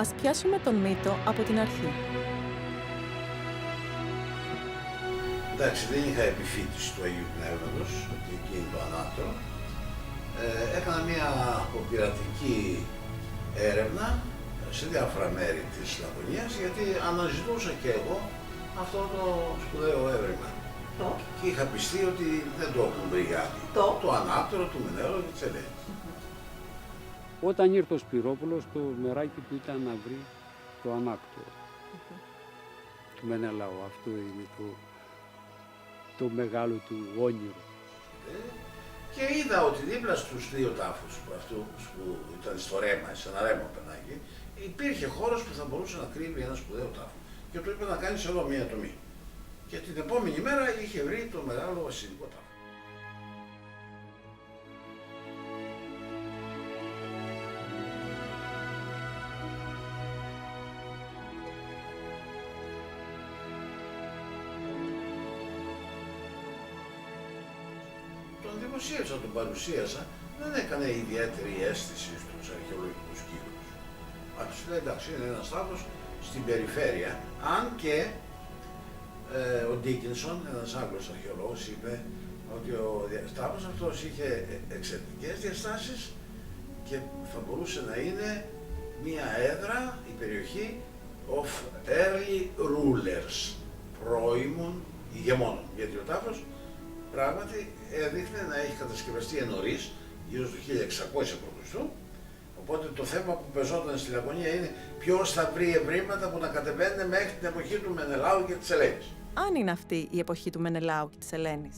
Ας πιάσουμε τον μύτο από την αρχή. Εντάξει, δεν είχα επιφύτηση του Αγίου Πνεύματος, ότι εκείνη το ανάκτορο. Έκανα μια αποπειρατική έρευνα σε διάφορα μέρη της Λακωνίας, γιατί αναζητούσα και εγώ αυτό το σπουδαίο έβριμα. Και είχα πιστεί ότι δεν το έχουν βρει άλλοι. Το ανάκτορο του Μενέλαου και της Ελένης. Όταν ήρθε ο Σπυρόπουλος, το μεράκι του ήταν να βρει το ανάκτορο του Μενέλαου. Αυτό είναι το μεγάλο του όνειρο. Και είδα ότι δίπλα στους δύο τάφους που ήταν στο ρέμα, σε ένα ρέμα πενάκι, υπήρχε χώρος που θα μπορούσε να κρύβει ένα σπουδαίο τάφο. Και του είπε να κάνεις εδώ μία τομή. Και την επόμενη μέρα είχε βρει το μεγάλο βασιλικό τάφο. Τον δημοσίευσα, τον παρουσίασα, δεν έκανε ιδιαίτερη αίσθηση στους αρχαιολογικούς κύκλους. Αλλά τους λέει εντάξει, είναι ένας τάφος στην περιφέρεια, αν και ο Ντίκινσον, ένας Άγγλος αρχαιολόγος, είπε ότι ο τάφος αυτός είχε εξαιρετικές διαστάσεις και θα μπορούσε να είναι μία έδρα, η περιοχή of early rulers, πρώιμων ηγεμόνων. Γιατί ο τάφος πράγματι έδειχνε να έχει κατασκευαστεί νωρίς, γύρω στο 1600 π.Χ. Οπότε το θέμα που πεζόταν στη Λακωνία είναι ποιος θα βρει ευρήματα που να κατεβαίνουν μέχρι την εποχή του Μενελάου και της Ελένης. Αν είναι αυτή η εποχή του Μενελάου και της Ελένης.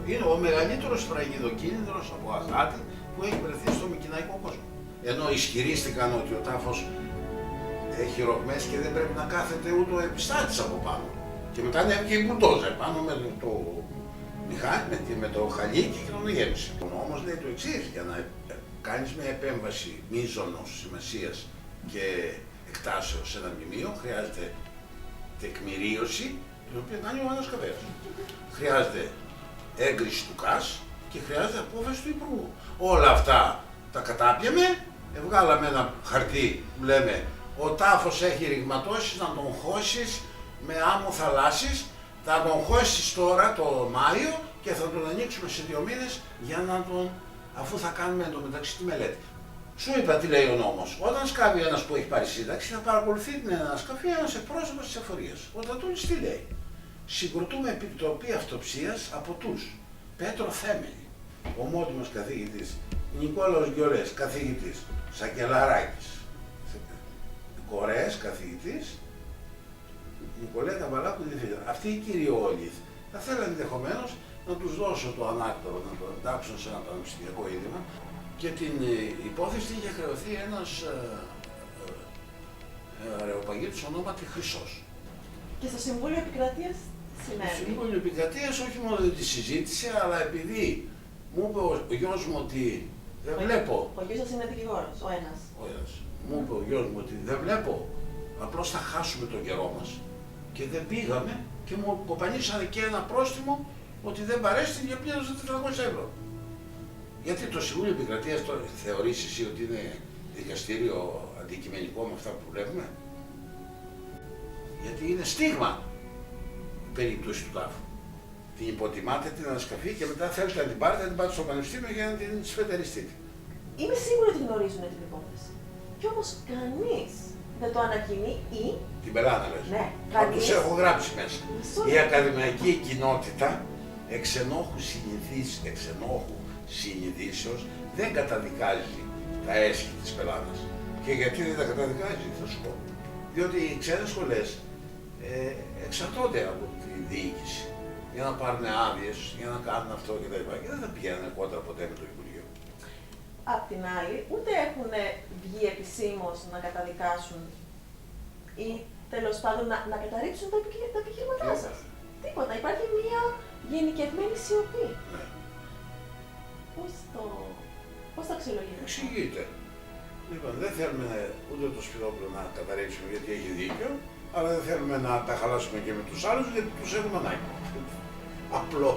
Είναι ο μεγαλύτερος φραγιδοκίνητρος από αγάτη που έχει βρεθεί στο μικηναϊκό κόσμο. Ενώ ισχυρίστηκαν ότι ο τάφος έχει ρογμές και δεν πρέπει να κάθεται ούτε ο επιστάτης από πάνω. Και μετά έβγε η μπουλντόζα πάνω με το μηχάνη, με το χαλίκι και τον γέμισε. Όμως λέει το εξής, για να κάνεις μια επέμβαση μείζωνος σημασίας και εκτάσεως σε ένα μνημείο, χρειάζεται τεκμηρίωση, την οποία κάνει ο ανασκαβέας. Χρειάζεται έγκριση του ΚΑΣ και χρειάζεται απόφαση του Υπουργού. Όλα αυτά τα κατάπιαμε, βγάλαμε ένα χαρτί που λέμε ο τάφος έχει ρηγματώσεις, να τον χώσεις με άμμο θαλάσσης, θα τον χώσεις τώρα το Μάιο και θα τον ανοίξουμε σε 2 μήνες για να τον, αφού θα κάνουμε εντωμεταξύ τη μελέτη. Σου είπα τι λέει ο νόμος. Όταν σκάβει ένας που έχει πάρει σύνταξη, θα παρακολουθεί την ανασκαφή ένας εκπρόσωπος της εφορίας. Ο Τατούλης τι λέει? Συγκροτούμε επιτροπή αυτοψίας από τους Πέτρο Θέμελη, ομότιμος καθηγητής, Νικόλαος Γιωρές, καθηγητής, Σακελαράκης, Κορέας, καθηγητής, Νικολέτα Βαλάκου, διευθύντρια. Αυτοί οι κύριοι όλοι θα θέλανε ενδεχομένως να τους δώσω το ανάκτορο, να το εντάξουν σε ένα πανεπιστημιακό ίδρυμα και την υπόθεση είχε χρεωθεί ένας αρεοπαγίτης ονόματι Χρυσός. Και στο Συμβούλιο Επικρατείας συνέβη. Στο Συμβούλιο Επικρατείας όχι μόνο δεν τη συζήτησε, αλλά επειδή μου είπε ο γιος μου ότι δεν βλέπω. Ο γιος σας είναι δικηγόρος, ο ένας. Μου είπε ο γιος μου ότι δεν βλέπω, απλώς θα χάσουμε τον καιρό μας. Και δεν πήγαμε και μου κοπανίσανε και ένα πρόστιμο ότι δεν παρέστηκε και πλήρωσε 400 ευρώ. Γιατί το Συμβούλιο Επικρατείας το θεωρείς εσύ ότι είναι δικαστήριο αντικειμενικό με αυτά που βλέπουμε? Γιατί είναι στίγμα η περίπτωση του τάφου. Την υποτιμάτε, την ανασκαφή και μετά θέλετε να την πάρετε, να την πάτε στο πανεπιστήμιο για να την σφετεριστείτε. Είμαι σίγουρη ότι γνωρίζουν την υπόθεση. Κι όμως κανείς δεν το ανακοινεί ή... Την πελάνα λες. Ναι, Θα τους έχω γράψει μέσα. Η ακαδημαϊκή κοινότητα εξενόχου συνειδήσεως δεν καταδικάζει τα έσχη της πελάνας. Και γιατί δεν τα καταδικάζει, θα σου πω. Διότι οι ξένες σχολές εξαρτώνται από τη διοίκηση για να πάρουν άδειες, για να κάνουν αυτό κτλ. Και δεν θα πηγαίνουν κόντρα ποτέ με το Υπουργείο. Απ' την άλλη, ούτε έχουν βγει επισήμως να καταδικάσουν ή τέλος πάντων να καταρρίψουν τα επιχειρηματά σας. Τίποτα. Υπάρχει μια γενικευμένη σιωπή. Ναι. Πώς το αξιολογείτε? Εξηγείται. Λοιπόν, δεν θέλουμε ούτε το Σπυρόπουλο να καταρρεύσουμε γιατί έχει δίκιο, αλλά δεν θέλουμε να τα χαλάσουμε και με τους άλλους γιατί τους έχουμε ανάγκη. Απλό.